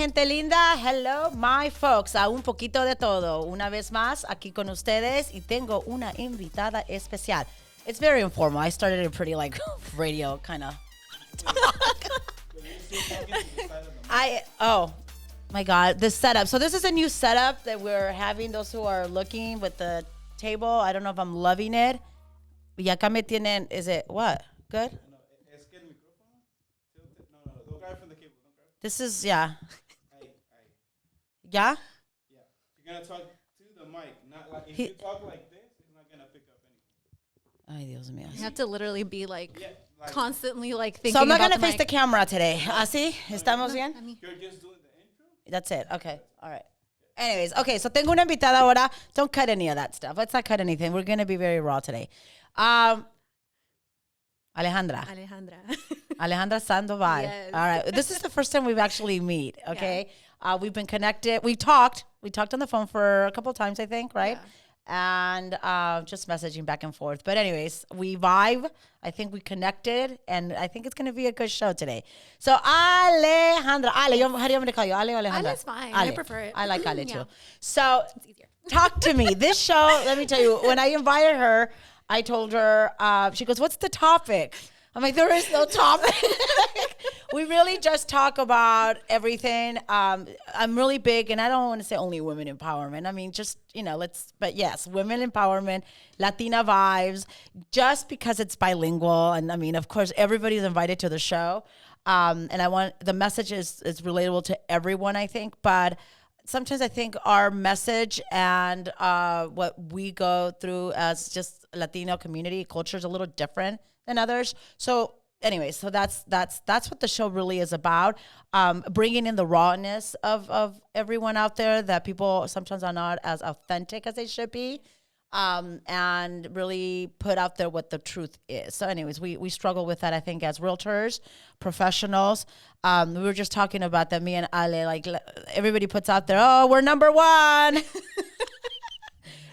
gente linda. Hello, my folks. A un poquito de todo. Una vez más, aquí con ustedes. Y tengo una invitada especial. It's very informal. I started it pretty like radio kind of oh my God, the setup. So this is a new setup that we're having. Those who are looking with the table. I don't know if I'm loving it. Y acá me tienen, is it what? Good? This is, yeah. Yeah? Yeah. You're going to talk to the mic. Not like, if you talk like this, it's not going to pick up anything. Ay, Dios mío. You have to literally be like constantly like thinking. So I'm not going to face the camera today. ¿Así? ¿Estamos bien? You're just doing the intro? That's it. Okay. All right. Anyways, okay, so tengo una invitada ahora. Don't cut any of that stuff. Let's not cut anything. We're going to be very raw today. Alejandra. Alejandra Sandoval. Yes. All right. This is the first time we've actually meet, okay? Yeah. We've been connected. We talked on the phone for a couple of times, I think, right? Yeah. And just messaging back and forth. But anyways, we vibe. I think we connected, and I think it's going to be a good show today. So Alejandra. how do you want me to call you? Ale or Alejandra? Ale's fine. Ale. I prefer it. I like Ale too. Yeah. So It's easier. talk to me. This show, let me tell you, when I invited her, I told her, she goes, what's the topic? I'm like, there is no topic. We really just talk about everything. I'm really big, and I don't want to say only women empowerment. I mean, just, but yes, women empowerment, Latina vibes, just because it's bilingual. And I mean, of course, everybody's invited to the show. And the message is relatable to everyone, I think. But sometimes I think our message and what we go through as just Latino community culture is a little different than others. So anyways, so that's what the show really is about. Bringing in the rawness of everyone out there that people sometimes are not as authentic as they should be. And really put out there what the truth is. So anyways, we struggle with that, I think, as realtors, professionals. We were just talking about that, me and Ale, like everybody puts out there, oh, we're number one.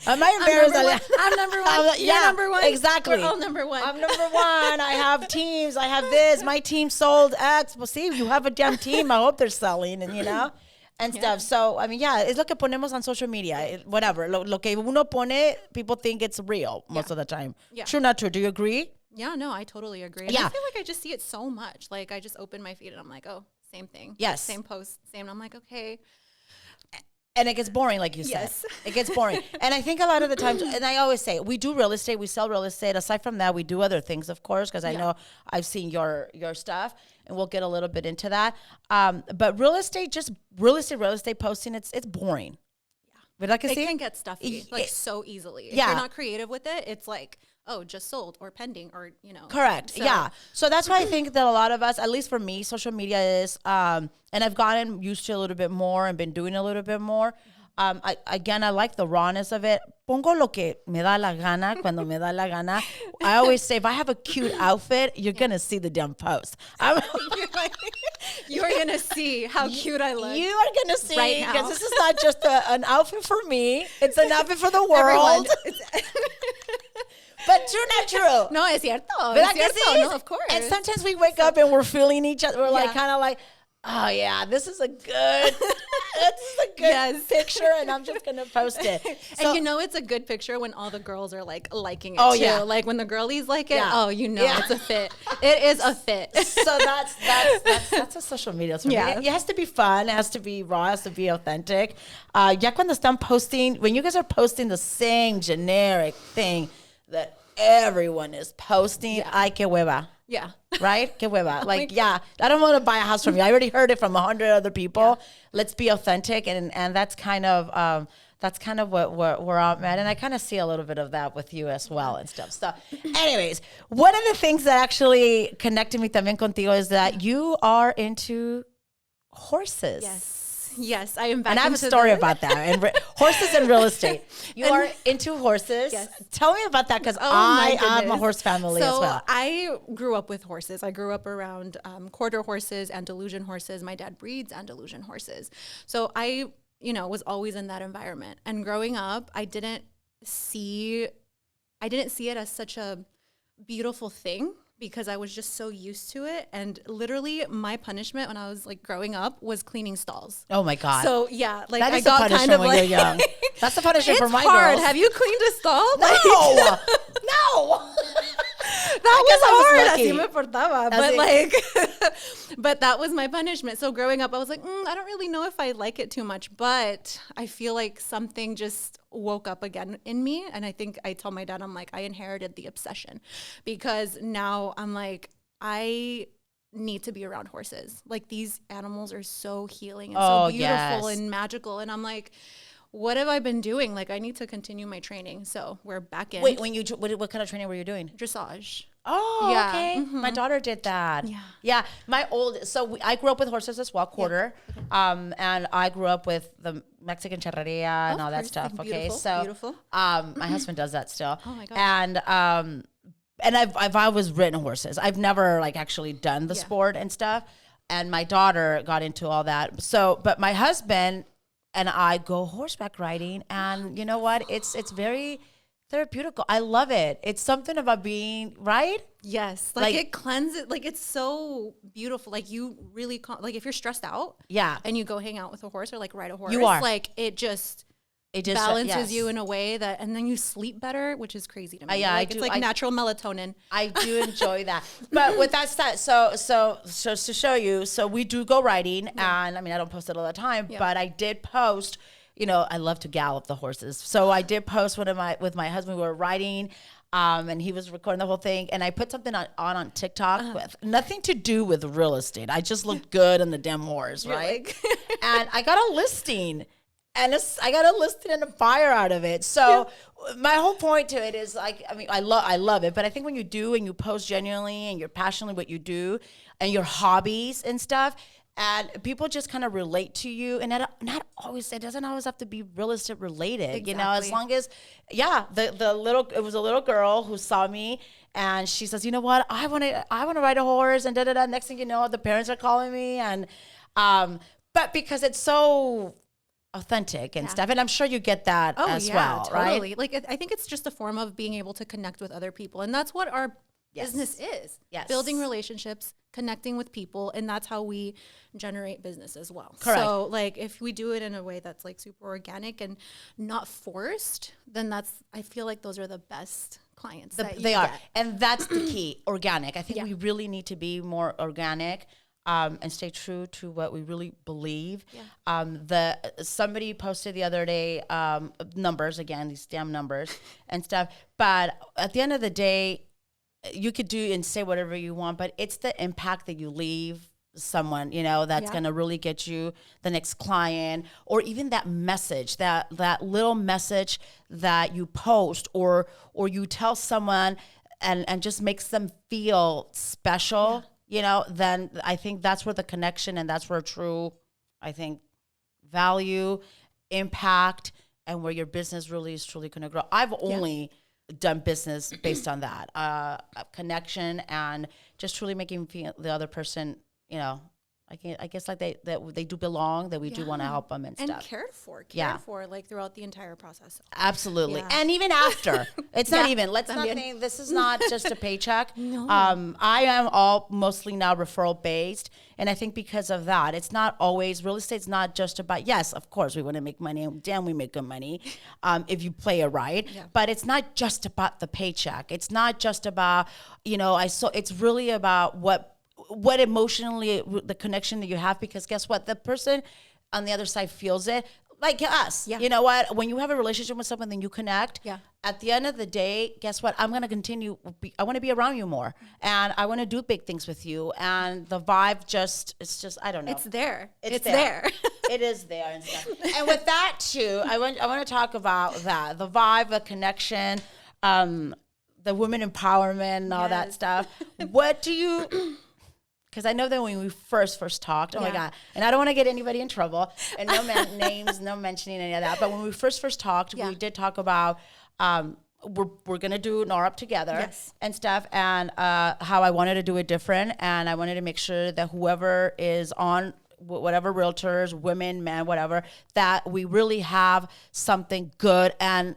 Am I embarrassed? I'm number one. You're number one. Exactly. We're all number one. I'm number one. I have teams. I have this. My team sold X. Well, see, you have a damn team. I hope they're selling, and stuff. So, I mean, es lo que ponemos on social media. Whatever. Lo que uno pone, people think it's real most of the time. Yeah. True, not true. Do you agree? Yeah, no, I totally agree. And I feel like I just see it so much. Like, I just open my feed and I'm like, oh, same thing. Yes. Same post, same. I'm like, okay. And it gets boring, like you said. Yes. It gets boring. And I think a lot of the times, and I always say, we do real estate, we sell real estate. Aside from that, we do other things, of course, because I know I've seen your stuff, and we'll get a little bit into that. But real estate posting, it's boring. Yeah. It can get stuffy, so easily. If you're not creative with it, it's like, oh, just sold or pending or, Correct. So. Yeah. So that's why I think that a lot of us, at least for me, social media is, and I've gotten used to a little bit more and been doing a little bit more. I like the rawness of it. Pongo lo que me da la gana cuando me da la gana. I always say, if I have a cute outfit, you're going to see the damn post. You're going to see how cute I look. You are going to see, right now. Because this is not just an outfit for me. It's an outfit for the world. But true, not true. No, es cierto. Es cierto. No, of course. And sometimes we wake up and we're feeling each other. We're like, kind of like, oh yeah, this is a good picture, and I'm just gonna post it. So, and it's a good picture when all the girls are like liking it too. Yeah. Like when the girlies like it, it's a fit. It is a fit. So that's a social media. So it has to be fun, it has to be raw, it has to be authentic. Ya cuando están posting, when you guys are posting the same generic thing that everyone is posting, ay que hueva. Yeah. Right? Que hueva. Like, I don't want to buy a house from you. I already heard it from 100 other people. Yeah. Let's be authentic. And that's kind of what we're at. And I kind of see a little bit of that with you as well and stuff. So anyways, one of the things that actually connected me también contigo is that you are into horses. Yes, I am back. And I have a story about that. And horses and real estate. You are into horses. Yes. Tell me about that, because I am a horse family as well. I grew up with horses. I grew up around quarter horses, Andalusian horses. My dad breeds Andalusian horses. So I, was always in that environment. And growing up, I didn't see it as such a beautiful thing, because I was just so used to it. And literally my punishment when I was like growing up was cleaning stalls. Oh my God. So yeah, like that I is the got punishment kind of when like, you're young. That's the punishment for my it's hard. girls. Have you cleaned a stall? No. No. That was hard. lucky. Así me portaba. But like, but that was my punishment. So growing up, I was like, I don't really know if I like it too much, but I feel like something just woke up again in me. And I think I told my dad, I'm like, I inherited the obsession, because now I'm like, I need to be around horses. Like, these animals are so healing and so beautiful and magical. And I'm like, what have I been doing? Like, I need to continue my training. So we're back in. Wait, what kind of training were you doing? Dressage. Oh, Yeah. okay. Mm-hmm. My daughter did that. Yeah. Yeah. I grew up with horses as well, quarter. Yeah. Okay. And I grew up with the Mexican charreria and all that course. stuff. Like, Okay. beautiful, So, beautiful. my husband does that still. Oh my gosh. And I've always ridden horses. I've never like actually done the sport and stuff. And my daughter got into all that. So, but my husband and I go horseback riding, and you know what? It's very therapeutical. I love it. It's something about being right. Yes, like it cleanses. Like, it's so beautiful. Like, you really like if you're stressed out, and you go hang out with a horse or like ride a horse, you are. Like it just balances you in a way that, and then you sleep better, which is crazy to me. Yeah, like, it's like natural melatonin. I do enjoy that. But with that said, so to show you, so we do go riding, and I mean, I don't post it all the time, but I did post. You know, I love to gallop the horses, so I did post with my husband. We were riding, and he was recording the whole thing, and I put something on TikTok with nothing to do with real estate. I just looked good on the damn horse, right? And I got a listing. And I got a listing and a buyer out of it. So my whole point to it is, like, I mean, I love it. But I think when you do and you post genuinely and you're passionately what you do and your hobbies and stuff, and people just kind of relate to you, and not always, it doesn't always have to be real estate related. Exactly. You know, as long as, it was a little girl who saw me, and she says, you know what, I want to ride a horse, and da-da-da. Next thing you know, the parents are calling me, and but because it's so authentic and stuff, and I'm sure you get that as well, totally. right? Like, I think it's just a form of being able to connect with other people, and that's what our business is. Yes. Building relationships, connecting with people, and that's how we generate business as well. Correct. So, like, if we do it in a way that's like super organic and not forced, then I feel like those are the best clients. They are, and that's the key. Organic. I think we really need to be more organic. And stay true to what we really believe. Yeah. Somebody posted the other day, numbers again, these damn numbers and stuff. But at the end of the day, you could do and say whatever you want, but it's the impact that you leave someone, you know, that's going to really get you the next client, or even that message, that little message that you post or you tell someone and just makes them feel special. Yeah. You know, then I think that's where the connection, and that's where true, I think, value, impact, and where your business really is truly going to grow. I've only done business based on that connection, and just truly making the other person, you know, I guess like they do belong, that we do want to help them and stuff. And cared for like throughout the entire process. Absolutely. Yeah. And even after. It's not even, let's not think, this is not just a paycheck. No. I am all mostly now referral based. And I think because of that, it's not always, real estate's not just about, yes, of course we want to make money. Damn, we make good money if you play it right. Yeah. But it's not just about the paycheck. It's not just about, you know, it's really about what emotionally, the connection that you have, because guess what? The person on the other side feels it, like us. Yeah. You know what? When you have a relationship with someone, then you connect. Yeah. At the end of the day, guess what? I'm going to continue. I want to be around you more, and I want to do big things with you. And the vibe it's just, I don't know. It's there. It's there. It is there and stuff. And with that too, I want to talk about that, the vibe, the connection, the women empowerment and all that stuff. What do you... Because I know that when we first talked, oh my God, and I don't want to get anybody in trouble, and no names, no mentioning any of that. But when we first talked, we did talk about we're gonna do NARP together and stuff, and how I wanted to do it different, and I wanted to make sure that whoever is on, whatever realtors, women, men, whatever, that we really have something good and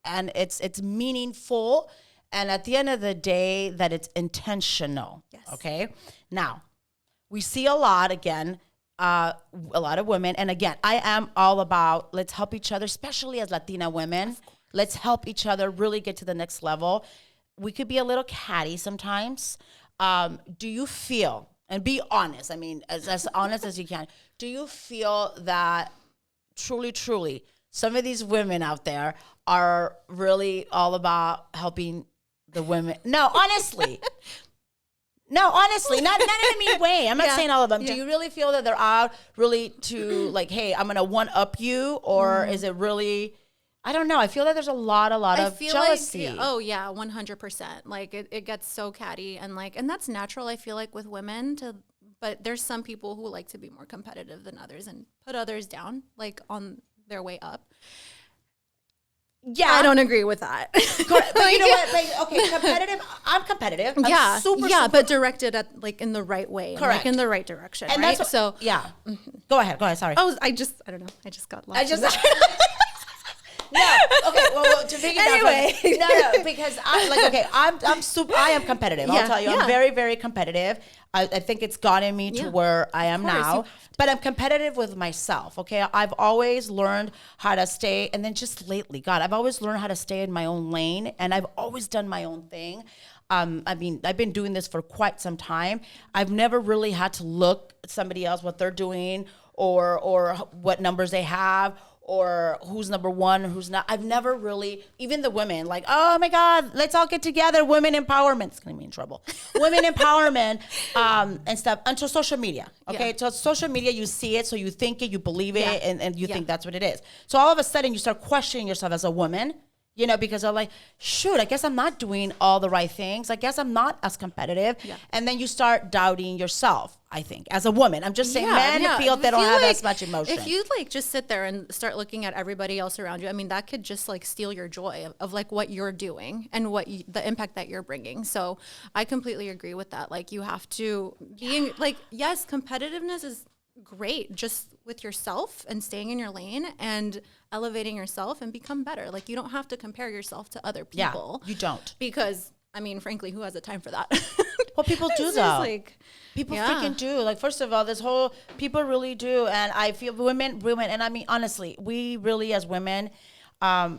it's meaningful. And at the end of the day, that it's intentional. Yes. Okay. Now, we see a lot, again, a lot of women. And again, I am all about let's help each other, especially as Latina women. Let's help each other really get to the next level. We could be a little catty sometimes. Do you feel, and be honest, I mean, as honest as you can, do you feel that truly, some of these women out there are really all about helping the women? No, honestly. Not in a mean way. I'm not saying all of them. Do you really feel that they're out really to like, hey, I'm going to one-up you? Or is it really, I don't know. I feel that there's a lot of jealousy. Like, oh yeah, 100%. Like it gets so catty and that's natural. I feel like with women but there's some people who like to be more competitive than others and put others down like on their way up. Yeah, I don't agree with that. Correct. But you know what? Like, okay, competitive. I'm competitive. I'm super. But directed at like in the right way. Correct. Like in the right direction. And right? That's what, Go ahead. Sorry. I don't know. I just got lost. No. Okay. Well, to figure anyway. No, because I am competitive. I'll tell you, I'm very, very competitive. I think it's gotten me to where I am now. But I'm competitive with myself. Okay. I've always learned how to stay, and then just lately, God, I've always learned how to stay in my own lane, and I've always done my own thing. I mean, I've been doing this for quite some time. I've never really had to look at somebody else, what they're doing, or what numbers they have, or who's number one or who's not. I've never really, even the women, like, oh my God, let's all get together, women empowerment. It's gonna be in trouble. Women empowerment and stuff until social media. Okay, so social media, you see it, so you think it, you believe it, and you think that's what it is. So all of a sudden you start questioning yourself as a woman. You know, because I'm like, shoot, I guess I'm not doing all the right things. I guess I'm not as competitive. Yeah. And then you start doubting yourself, I think, as a woman. I'm just saying men feel they don't have as much emotion. If you like just sit there and start looking at everybody else around you, I mean, that could just like steal your joy of like what you're doing and the impact that you're bringing. So I completely agree with that. Like you have to being like, yes, competitiveness is great just with yourself and staying in your lane and elevating yourself and become better. Like you don't have to compare yourself to other people. Yeah, you don't. Because I mean, frankly, who has the time for that? Well, people do though. People freaking do. Like, first of all, people really do. And I feel women, and I mean, honestly, we really as women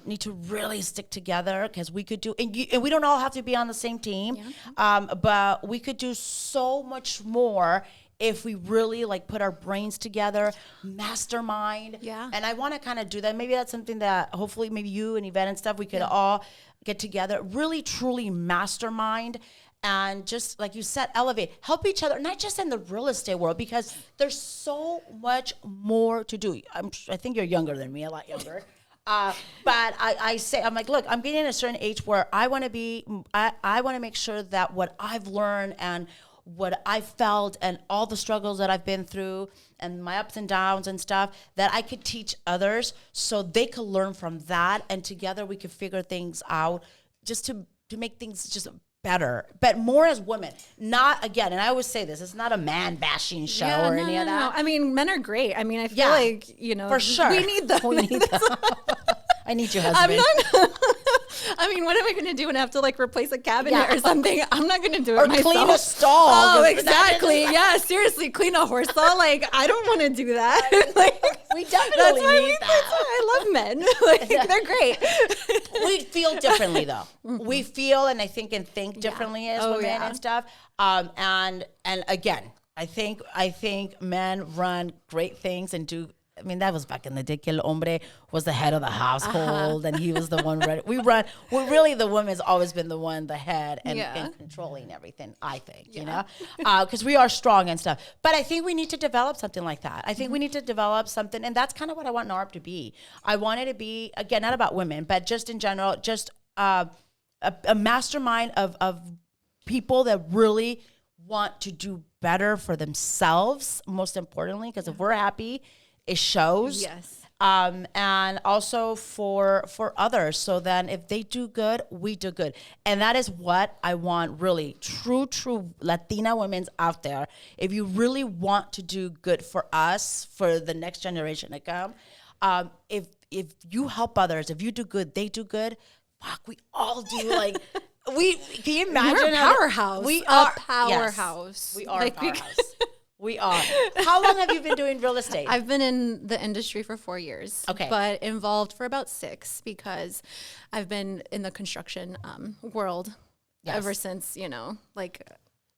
need to really stick together because we could do, and we don't all have to be on the same team, but we could do so much more if we really like put our brains together, mastermind. Yeah. And I want to kind of do that. Maybe that's something that hopefully maybe you and Yvette and stuff, we could all get together, really truly mastermind. And just like you said, elevate, help each other, not just in the real estate world, because there's so much more to do. I think you're younger than me, a lot younger. But I'm like, look, I'm getting at a certain age where I want to make sure that what I've learned and what I felt and all the struggles that I've been through and my ups and downs and stuff, that I could teach others so they could learn from that. And together we could figure things out just to make things just better, but more as women, not again. And I always say this, it's not a man bashing show or any of that. No. I mean, men are great. I mean, I feel like, for sure. We need them. I need your husband. I mean, what am I going to do when I have to like replace a cabinet or something? I'm not going to do it myself. Or clean a stall. Oh, exactly. Yeah, seriously, clean a horse stall. Like, I don't want to do that. Like, we definitely need that. That's why I love men. Like, they're great. We feel differently though. Mm-hmm. We feel and I think differently as women and stuff. And again, I think men run great things and do. I mean, that was back in the day. Que el hombre was the head of the household, and he was the one ready. Well, really, the woman's always been the one, the head, and controlling everything, I think, you know? Because we are strong and stuff. But I think we need to develop something like that. I think we need to develop something, and that's kind of what I want NARP to be. I want it to be, again, not about women, but just in general, just a mastermind of people that really want to do better for themselves, most importantly, because if we're happy, it shows. Yes. And also for others. So then if they do good, we do good. And that is what I want really true Latina women's out there. If you really want to do good for us, for the next generation to come, if you help others, if you do good, they do good, fuck, we all do like Can you imagine? We're a powerhouse. We a are powerhouse. Yes, we are a powerhouse. We are. How long have you been doing real estate? I've been in the industry for 4 years. Okay. But involved for about 6 because I've been in the construction world ever since,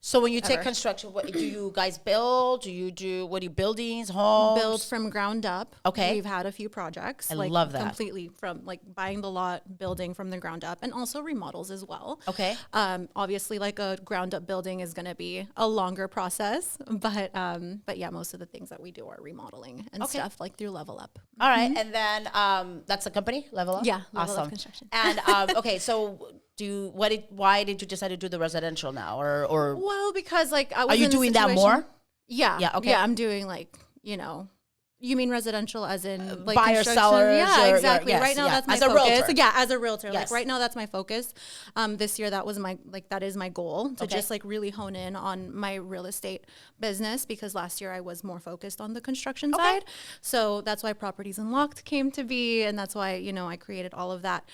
So when you take construction, what do you guys build? What do you buildings, homes? build from ground up. Okay. We've had a few projects. I love that. Completely from buying the lot, building from the ground up, and also remodels as well. Okay. Obviously a ground up building is going to be a longer process, but yeah, most of the things that we do are remodeling and stuff through Level Up. All right. And then that's the company, Level Up? Yeah. Level awesome. Up Construction. And okay, so why did you decide to do the residential now? Or Well, because I was are you in a doing that situation- more? Yeah. Yeah, okay. Yeah, I'm doing you mean residential as in buyer, construction? sellers, Yeah, or- exactly. yes, right now yeah. that's my As a focus. realtor. Yeah, as a realtor. Yes. Right now that's my focus. This year that was that is my goal to just really hone in on my real estate business, because last year I was more focused on the construction side. So that's why Properties Unlocked came to be, and that's why I created all of that,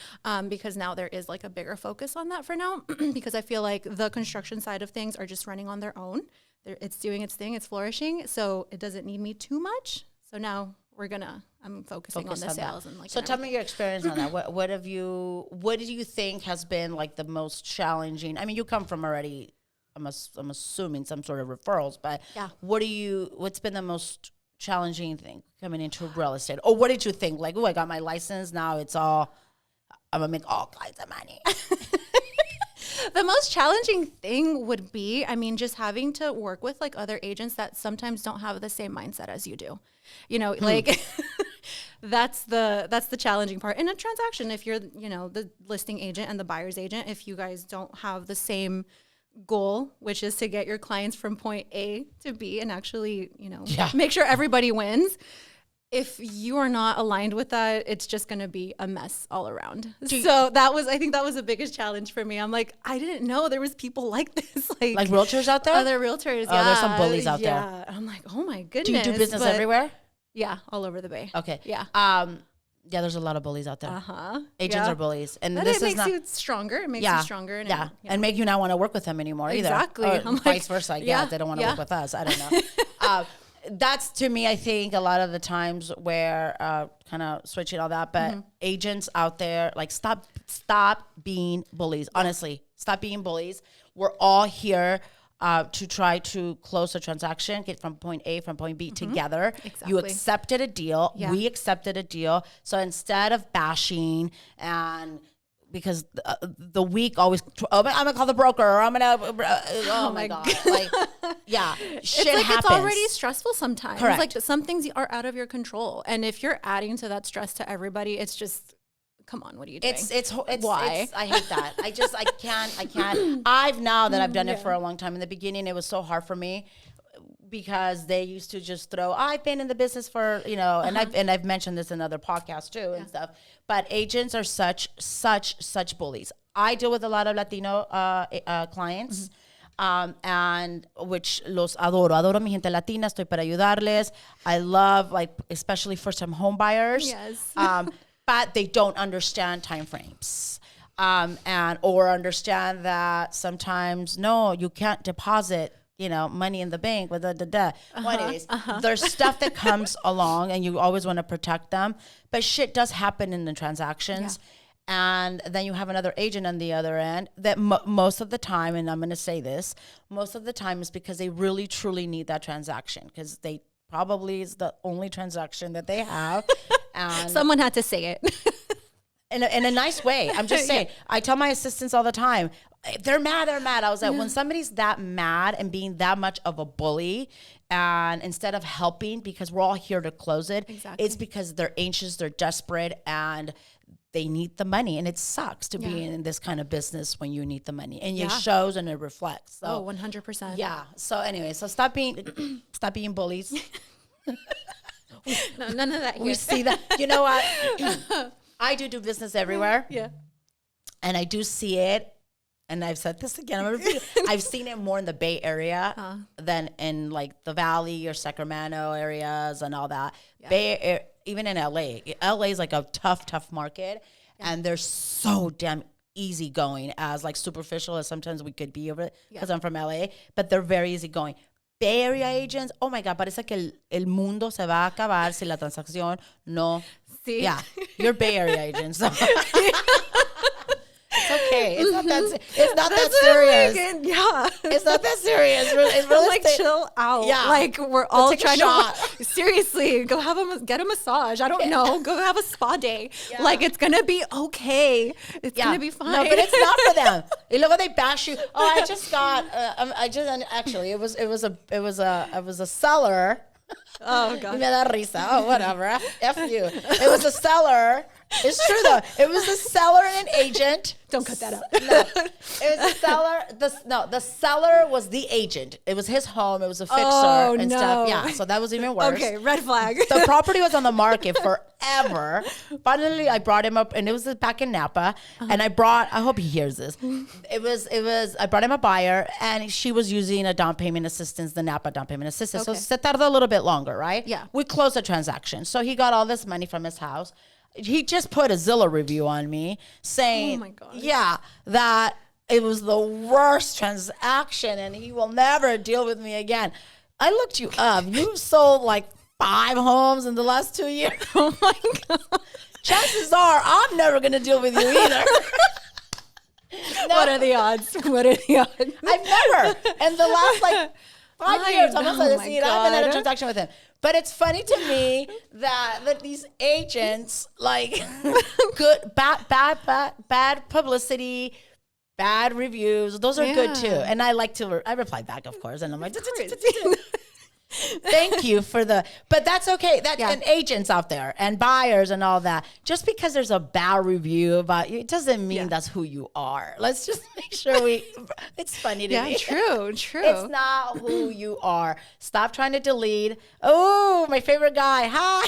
because now there is a bigger focus on that for now because I feel like the construction side of things are just running on their own. It's doing its thing, it's flourishing, so it doesn't need me too much. So now I'm focusing on the sales and So tell me your experience on that. What do you think has been the most challenging? I mean, you come from already, I'm assuming some sort of referrals, but yeah. What's been the most challenging thing coming into real estate? Or what did you think? I got my license, now I'm gonna make all kinds of money. The most challenging thing would be, just having to work with other agents that sometimes don't have the same mindset as you do. That's the challenging part in a transaction. If you're, the listing agent and the buyer's agent, if you guys don't have the same goal, which is to get your clients from point A to B and actually, make sure everybody wins. If you are not aligned with that, it's just going to be a mess all around. So I think that was the biggest challenge for me. I'm I didn't know there was people like this. Like realtors out there? Other realtors, Oh, there's some bullies out there. Yeah. I'm oh my goodness. Do you do business everywhere? Yeah, all over the Bay. Okay. Yeah. Yeah, there's a lot of bullies out there. Uh-huh. Agents Yeah. are bullies. And But this it is makes not, you stronger. It makes you stronger. And and make you not want to work with them anymore either. Exactly. Or I'm vice versa. yeah, They don't want to yeah. work with us. I don't know. That's, to me, I think, a lot of the times where kind of switching all that, but agents out there, stop being bullies. Honestly, stop being bullies. We're all here to try to close a transaction, get from point A, from point B together. Exactly. You accepted a deal. Yeah. We accepted a deal. So instead of bashing because the week always, I'm gonna call the broker, or I'm gonna, oh my God. Yeah, shit happens. It's already stressful sometimes. Correct. Some things are out of your control. And if you're adding to that stress to everybody, it's just, come on, what are you doing? It's Why? I hate that. I can't. Now that I've done it for a long time. In the beginning, it was so hard for me because they used to just throw, I've been in the business for, and I've mentioned this in other podcasts too and stuff. But agents are such bullies. I deal with a lot of Latino clients. And which los adoro mi gente latina, estoy para ayudarles. I love especially first time home buyers. Yes. But they don't understand time frames. Or understand that sometimes you can't deposit money in the bank with Well, anyways, there's stuff that comes along and you always want to protect them, but shit does happen in the transactions. Yeah. And then you have another agent on the other end that most of the time, and I'm going to say this, most of the time is because they really, truly need that transaction because they probably is the only transaction that they have. And Someone had to say it. in a nice way. I'm just saying. I tell my assistants all the time, if they're mad, they're mad. I was like, when somebody's that mad and being that much of a bully, and instead of helping, because we're all here to close it, it's because they're anxious, they're desperate, and they need the money. And it sucks to be in this kind of business when you need the money. And it shows and it reflects. So, 100%. yeah. So anyway, stop being bullies. No, none of that here. We see that. You know what? I do business everywhere. Yeah. And I do see it. And I've said this again. I've seen it more in the Bay Area than in the Valley or Sacramento areas and all that. Yeah. Even in LA. LA is a tough market. Yeah. And they're so damn easygoing, as like superficial as sometimes we could be over it, because I'm from LA, but they're very easygoing. Bay Area agents, oh my God, parece que el mundo se va a acabar si la transacción no. See? Yeah, you're Bay Area agents. So. It's okay. It's not that. It's not that serious. Yeah, it's not that serious. It's really like chill out. Yeah, like we're all trying to seriously go get a massage. I don't know. Go have a spa day. Yeah. Like it's gonna be okay. It's gonna be fine. No, but it's not for them. You look, they bash you. Oh, I just got. Actually, it was a seller. Oh God. Me da risa. Oh, whatever. F you. It was a seller. It's true though. It was a seller and an agent. Don't cut that out. No, it was a seller. The seller was the agent. It was his home. It was a fixer and stuff. Yeah, so that was even worse. Okay, red flag. The property was on the market forever. Finally, I brought him up, and it was back in Napa. And I hope he hears this. I brought him a buyer, and she was using a down payment assistance, the Napa down payment assistance. Okay. So se tardó a little bit longer, right? Yeah. We closed the transaction. So he got all this money from his house. He just put a Zillow review on me saying, oh my God. Yeah, that it was the worst transaction and he will never deal with me again. I looked you up. You've sold like 5 homes in the last 2 years. Oh my God. Chances are I'm never going to deal with you either. No. What are the odds? What are the odds? I've never. In the last like 5 years, I haven't had a transaction with him. But it's funny to me that these agents, like, bad publicity, bad reviews, those are good too. And I reply back, of course, and I'm like, thank you for but that's okay. And agents out there and buyers and all that. Just because there's a bad review about you, it doesn't mean that's who you are. Let's just make sure it's funny to me. True. It's not who you are. Stop trying to delete. Oh, my favorite guy. Hi.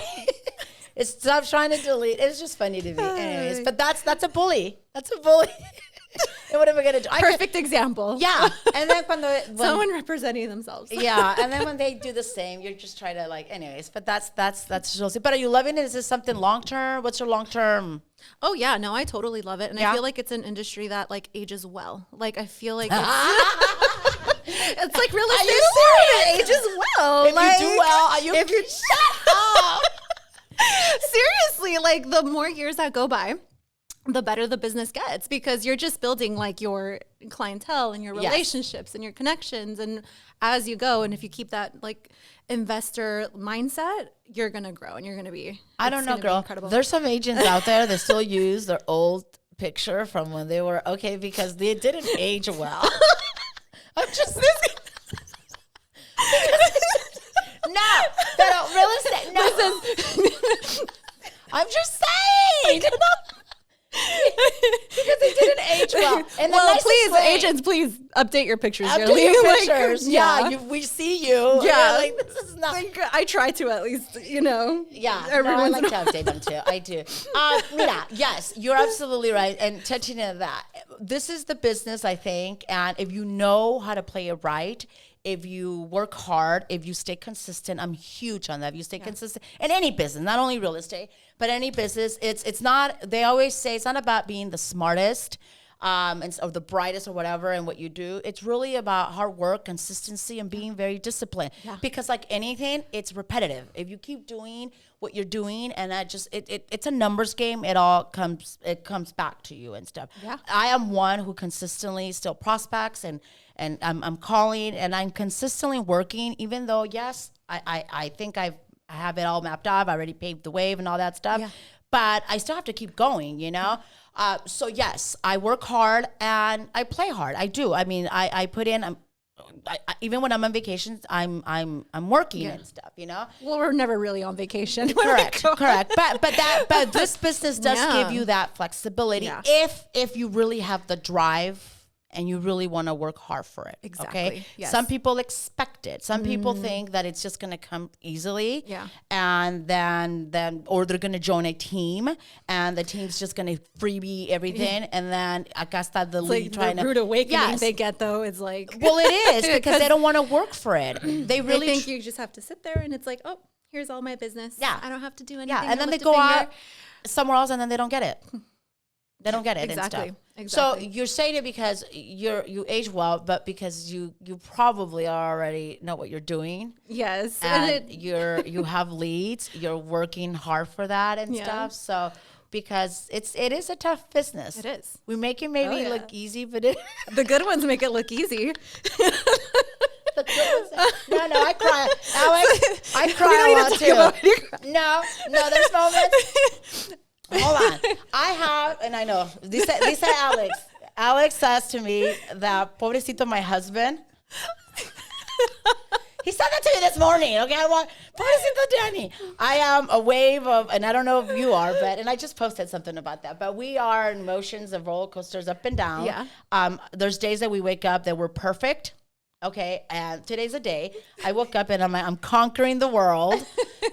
Stop trying to delete. It's just funny to me. Anyways, but that's a bully. That's a bully. And what am I gonna do? Perfect example. Yeah. And then when someone representing themselves. Yeah. And then when they do the same, you're just trying to anyways. But that's just. But are you loving it? Is this something long term? What's your long term? Oh yeah, no, I totally love it, and I feel like it's an industry that ages well. Like I feel like it's like real estate. It ages well. If you do well, if you shut up. Seriously, the more years that go by, the better the business gets, because you're just building your clientele and your relationships and your connections, and as you go, and if you keep that investor mindset, you're gonna grow and you're gonna be. I don't know, girl. There's some agents out there that still use their old picture from when they were because they didn't age well. I'm just no, real estate. No, I'm just saying. Because they didn't age well. And please, agents, please update your pictures. Update your pictures. We see you. Yeah, this is not. I try to at least, Yeah, I like to update them too. I do. Mira, yes, you're absolutely right. And touching on that, this is the business, I think. And if you know how to play it right, if you work hard, if you stay consistent, I'm huge on that. If you stay consistent in any business, not only real estate, but any business, it's not, they always say it's not about being the smartest or the brightest or whatever in what you do. It's really about hard work, consistency, and being very disciplined. Yeah. Because like anything, it's repetitive. If you keep doing what you're doing, and it's a numbers game, it comes back to you and stuff. Yeah. I am one who consistently still prospects and I'm calling and I'm consistently working, even though, yes, I think I have it all mapped out. I've already paved the wave and all that stuff. Yeah. But I still have to keep going, So, yes, I work hard and I play hard. I do. I mean, I put in, even when I'm on vacation, I'm working and stuff, Well, we're never really on vacation. Correct. But this business does give you that flexibility if you really have the drive and you really want to work hard for it. Exactly. Okay. Yes. Some people expect it. Some people think that it's just going to come easily. Yeah. And then, or they're going to join a team and the team's just going to freebie everything. And then acá está the lead trying the rude awakening they get though. It's like, well, it is because they don't want to work for it. They really think you just have to sit there and it's like, oh, here's all my business. Yeah. I don't have to do anything. Yeah. And then they go out somewhere else and then they don't get it. They don't get it Exactly. and stuff. Exactly. So you're saying it because you age well, but because you probably already know what you're doing. Yes. And you have leads, you're working hard for that and Yeah. stuff. So because it is a tough business. It is. We make it maybe look easy, but it The good ones make it look easy. the good ones. No, I cry. Alex, I cry a lot too. No, there's moments. Hold on. I have, and I know, this Alex. Alex says to me that, pobrecito, my husband. He said that to me this morning, okay? Pobrecito Danny. I am a wave of, and I don't know if you are, and I just posted something about that, but we are in motions of roller coasters up and down. Yeah. There's days that we wake up that we're perfect. Okay, and today's a day. I woke up and I'm conquering the world,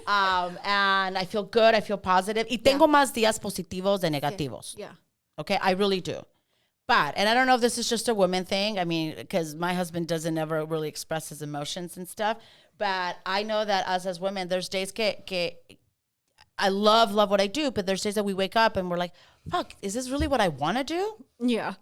and I feel good. I feel positive. Y tengo más días positivos de negativos. Yeah. Okay, I really do. But, and I don't know if this is just a woman thing. I mean, because my husband doesn't ever really express his emotions and stuff. But I know that us as women, there's days que I love what I do, but there's days that we wake up and we're like, fuck, is this really what I want to do? Yeah.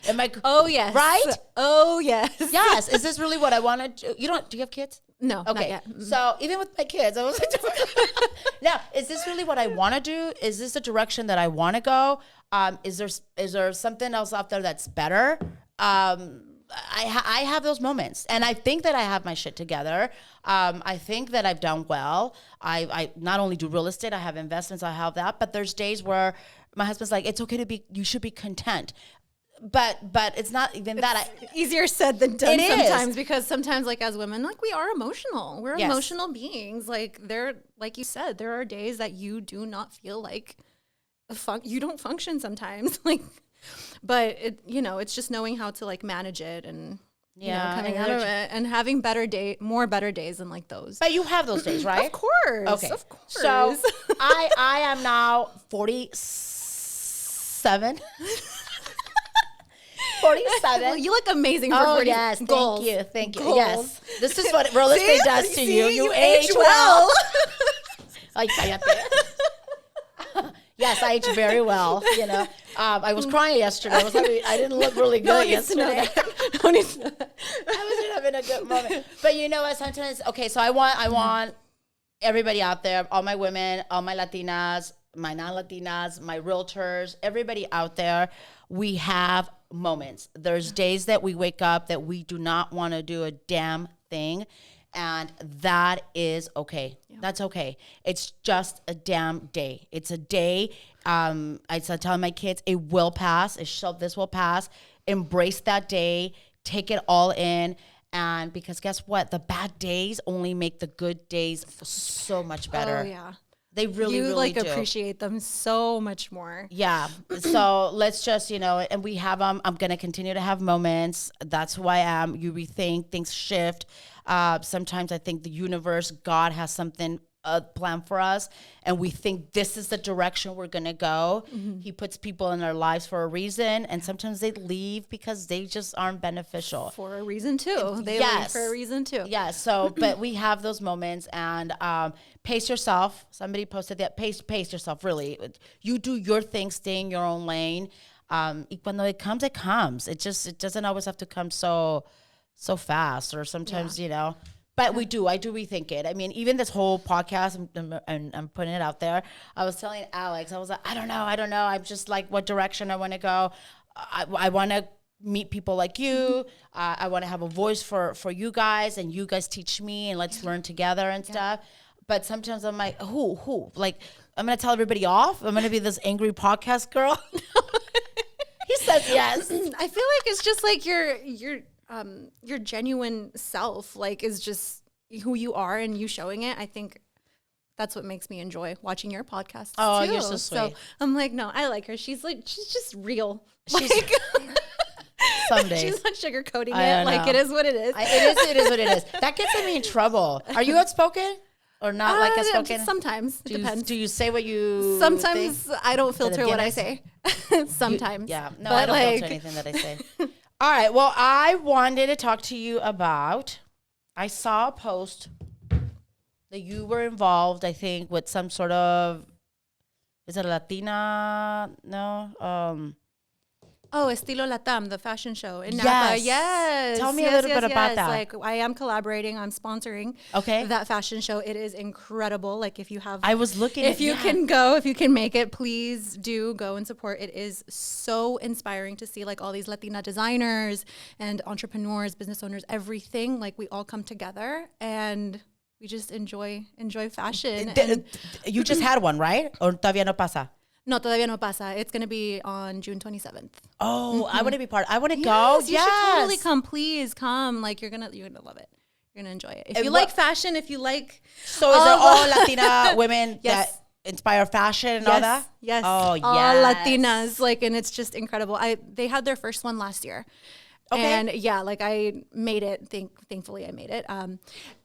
Am I? Oh, yes. Right? Oh, yes. Yes. Is this really what I want to do? Do you have kids? No, Okay. not yet. So even with my kids, I was like, now, is this really what I want to do? Is this the direction that I want to go? Is there something else out there that's better? I have those moments, and I think that I have my shit together. I think that I've done well. I not only do real estate, I have investments, I have that, but there's days where my husband's like, it's okay you should be content. But it's not even that. Easier said than done It sometimes is. because sometimes, like, as women, like, we are emotional. We're Yes. emotional beings. Like, like you said, there are days that you do not feel like you don't function sometimes. Like, but it's just knowing how to, like, manage it and coming out of it and having more better days than like those. But you have those days, right? Of course. Okay. Of course. So I am now 47. 47. Well, you look amazing for 40. Yes, Goals. Thank you. Goals. Yes. This is what real estate does to you. You age age well. Ay, cállate. Yes, I age very well. I was crying yesterday. I didn't look really good yesterday. No need to know that. I wasn't having a good moment. But you know what? Sometimes, okay, so I want everybody out there, all my women, all my Latinas, my non-Latinas, my realtors, everybody out there, we have moments. There's days that we wake up that we do not want to do a damn thing. And that is okay. Yeah. That's okay. It's just a damn day. It's a day. I tell my kids, it will pass. This will pass. Embrace that day. Take it all in. And because guess what? The bad days only make the good days so much better. Oh, yeah. They really do. Appreciate them so much more. Yeah. So let's just, and we have them. I'm going to continue to have moments. That's who I am. You rethink, things shift. Sometimes I think the universe, God has something planned for us, and we think this is the direction we're going to go. Mm-hmm. He puts people in our lives for a reason, and sometimes they leave because they just aren't beneficial. For a reason, too. They leave for a reason, too. Yeah. So, but we have those moments, and pace yourself. Somebody posted that. Pace yourself, really. You do your thing, stay in your own lane. Y cuando it comes, it comes. It doesn't always have to come so fast, or sometimes, but I do rethink it. I mean, even this whole podcast, and I'm putting it out there. I was telling Alex, I was like, I don't know. I'm just like, what direction I want to go. I want to meet people like you. I want to have a voice for you guys, and you guys teach me, and let's learn together and stuff. But sometimes I'm like, who? Like, I'm going to tell everybody off? I'm going to be this angry podcast girl? He says yes. I feel like it's just like your genuine self, like, is just who you are, and you showing it. I think that's what makes me enjoy watching your podcast. Oh, too. you're so sweet. So I'm like, no, I like her. She's just real. She's like, some days. She's not sugarcoating it. Like, it is what it is. It is what it is. That gets me in trouble. Are you outspoken? Or not like outspoken? Sometimes. It depends. Do you say what you Sometimes think? I don't filter what I say. Sometimes. No, but I don't filter anything that I say. All right. Well, I wanted to talk to you about, I saw a post that you were involved, I think, with some sort of Is it Latina? No. Oh, Estilo Latam, the fashion show in Yes. Napa. Yes. Tell me a little bit about that. Like I am collaborating. I'm sponsoring that fashion show. It is incredible. Like if you have, I was looking. If you can go, if you can make it, please do go and support. It is so inspiring to see like all these Latina designers and entrepreneurs, business owners, everything. Like we all come together and we just enjoy fashion. And You just had one, right? Or todavía no pasa? no, todavía no pasa. It's going to be on June 27th. Oh, I want to be part. I want to go. You should totally come. Please come. Like you're gonna love it. You're gonna enjoy it. If you like fashion, if you like, so is it all Latina women that inspire fashion and all that? Yes. Oh, yes. All Latinas. Like, and it's just incredible. They had their first one last year. Okay. And yeah, like I made it. Thankfully, I made it.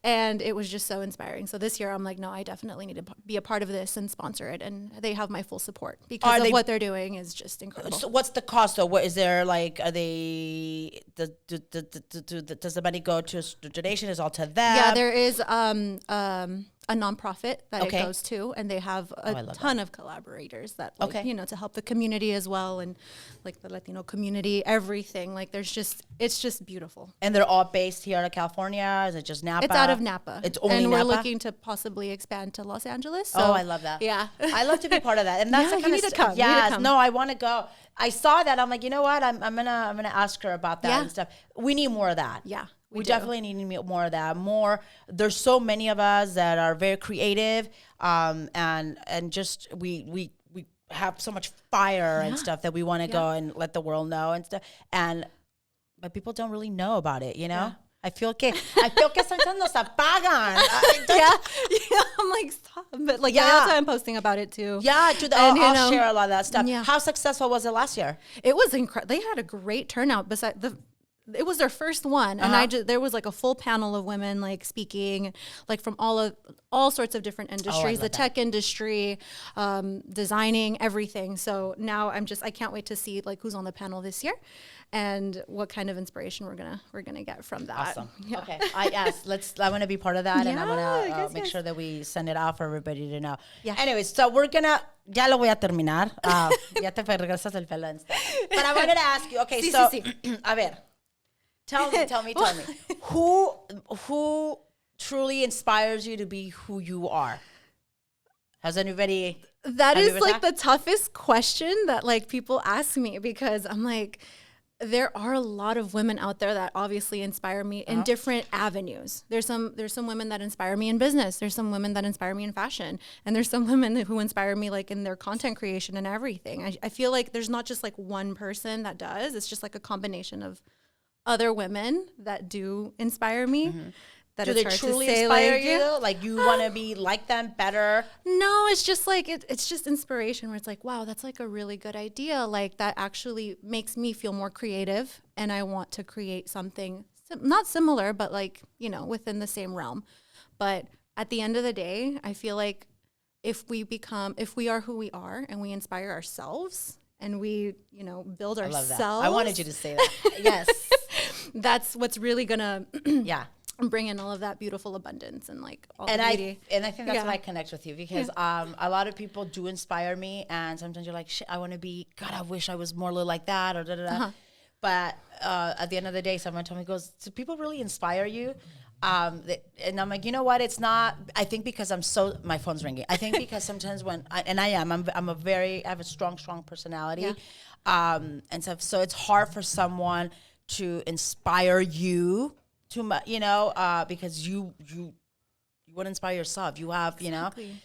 And it was just so inspiring. So this year, I'm like, no, I definitely need to be a part of this and sponsor it. And they have my full support because of what they're doing is just incredible. So what's the cost? Though, what is there like? Are they? Does the money go to the donation? Is all to them? Yeah, there is a nonprofit that it goes to, and they have a ton of collaborators that, like, to help the community as well, and like the Latino community, everything. Like, it's just beautiful. And they're all based here in California. Is it just Napa? It's out of Napa. It's only and Napa? we're looking to possibly expand to Los Angeles. So, I love that. Yeah, I love to be part of that, and that's the kind you of need to come. Yes, no, I want to go. I saw that. I'm like, you know what? I'm gonna ask her about that and stuff. We need more of that. Yeah. We definitely need more of that. There's so many of us that are very creative, and just we have so much fire and stuff that we want to go and let the world know and stuff. But people don't really know about it, you know. Yeah. I feel que sometimes nos apagan. I'm like, stop. But like, that's why I'm posting about it too. Yeah, I'll share a lot of that stuff. Yeah. How successful was it last year? It was incredible. They had a great turnout. It was their first one, and there was like a full panel of women like speaking, like from all sorts of different industries, the tech industry, designing, everything. So now I can't wait to see like who's on the panel this year, and what kind of inspiration we're gonna get from that. Awesome. Yeah. Okay. I want to be part of that, and I want to make sure that we send it out for everybody to know. Yeah. Anyways, so we're gonna. Ya lo voy a terminar. Ya te regresas el pelo and stuff. But I wanted to ask you. Okay, a ver. Tell me. Who truly inspires you to be who you are? Has anybody? That is like the toughest question that like people ask me, because I'm like, there are a lot of women out there that obviously inspire me in different avenues. There's some women that inspire me in business. There's some women that inspire me in fashion. And there's some women who inspire me like in their content creation and everything. I feel like there's not just like one person that does. It's just like a combination of other women that do inspire me. Mm-hmm. Do they truly inspire you though? Like you want to be like them better? No, it's just like it's just inspiration where it's like, wow, that's like a really good idea. Like that actually makes me feel more creative, and I want to create something not similar, but like, within the same realm. But at the end of the day, I feel like if we are who we are and we inspire ourselves and we, build ourselves. I love that. I wanted you to say that. Yes. That's what's really gonna bring in all of that beautiful abundance and like all the beauty. And I think that's why I connect with you, because a lot of people do inspire me, and sometimes you're like, shit, I want to be, God, I wish I was more like that, or da-da-da. But at the end of the day, someone told me, goes, do people really inspire you? And I'm like, you know what? It's not. I think because my phone's ringing. I think because sometimes I have a strong personality, and stuff. So it's hard for someone to inspire you too much, because you want to inspire yourself. You have,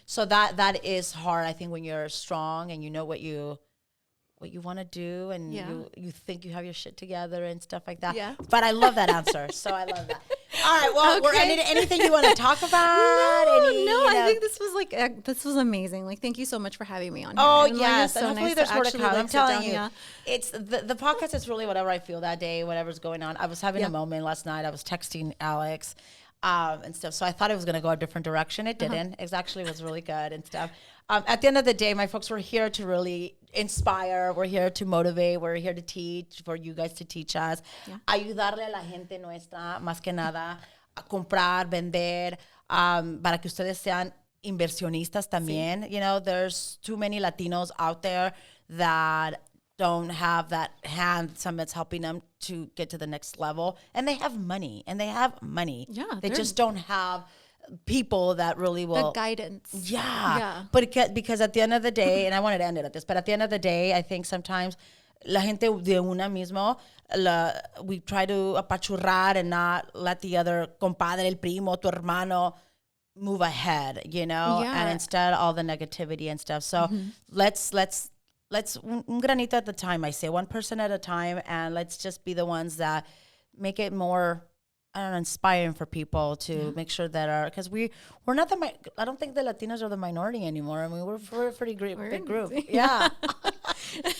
so that is hard. I think when you're strong and you know what you want to do, and you think you have your shit together and stuff like that. Yeah. But I love that answer. So I love that. All right. Well, anything you want to talk about? I think this was amazing. Like, thank you so much for having me on here. Oh, and yes. And hopefully nice there's more to come. I'm telling you. Yeah. It's the podcast is really whatever I feel that day, whatever's going on. I was having a moment last night. I was texting Alex and stuff. So I thought it was going to go a different direction. It didn't. It actually was really good and stuff. At the end of the day, my folks, we're here to really inspire. We're here to motivate. We're here to teach, for you guys to teach us. Ayudarle a la gente nuestra, más que nada, a comprar, vender, para que ustedes sean inversionistas también. You know, there's too many Latinos out there that don't have that hand, that's helping them to get to the next level. And they have money. Yeah, They just don't have people that really will. The guidance. Yeah. But because at the end of the day, and I wanted to end it at this, but at the end of the day, I think sometimes la gente de una mismo, we try to apachurrar and not let the other compadre, el primo, tu hermano move ahead, you know? Yeah. And instead all the negativity and stuff. So let's un granito at a time, I say, one person at a time, and let's just be the ones that make it more, I don't know, inspiring for people to make sure that because we're not I don't think the Latinos are the minority anymore. I mean, we're a pretty great big group. Yeah.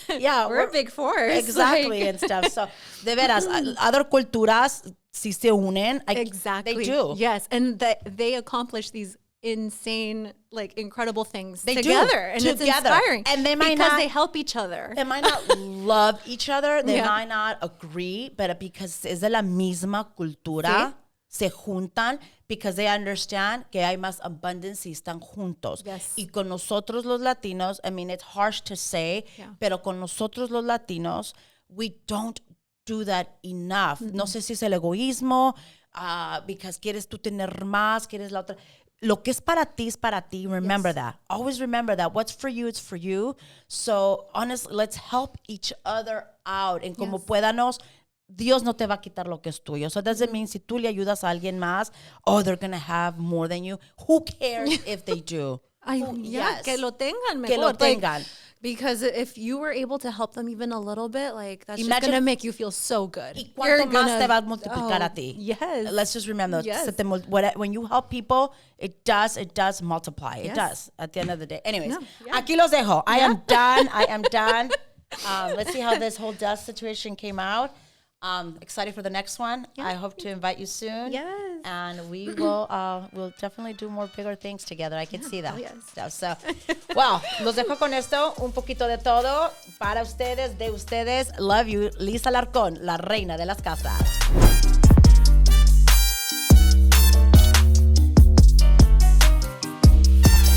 Yeah. We're a big force. Exactly, and stuff. So, de veras, other culturas, si se unen, exactly. they do. Yes, and they accomplish these insane, like, incredible things They together. do. And Together. it's inspiring. And they might because not, they help each other. They might not love each other. They Yeah. might not agree, but because es de la misma cultura, se juntan because they understand que hay más abundance y están juntos. Yes. Y con nosotros los Latinos, I mean, it's harsh to say, pero con nosotros los Latinos, we don't do that enough. No sé si es el egoísmo, because quieres tú tener más, quieres la otra. Lo que es para ti es para ti. Remember that. Always remember that. What's for you, it's for you. So, honestly, let's help each other out. En como puedanos, Dios no te va a quitar lo que es tuyo. So, it doesn't mean si tú le ayudas a alguien más, they're going to have more than you. Who cares if they do? Yes. Que lo tengan mejor. Que lo tengan. Because if you were able to help them even a little bit, like, that's just going to make you feel so good. ¿Y cuánto más te va a multiplicar a ti? Yes. Let's just remember, Yes. when you help people, it does multiply. It Yes. does at the end of the day. Anyways, No, yeah. aquí los dejo. I am done. Let's see how this whole dust situation came out. Excited for the next one. Yeah. I hope to invite you soon. Yes. And we will we'll definitely do more bigger things together. I can see that. Oh, yes. So, well, los dejo con esto. Un poquito de todo. Para ustedes, de ustedes. Love you. Lisa Alarcon, la reina de las casas.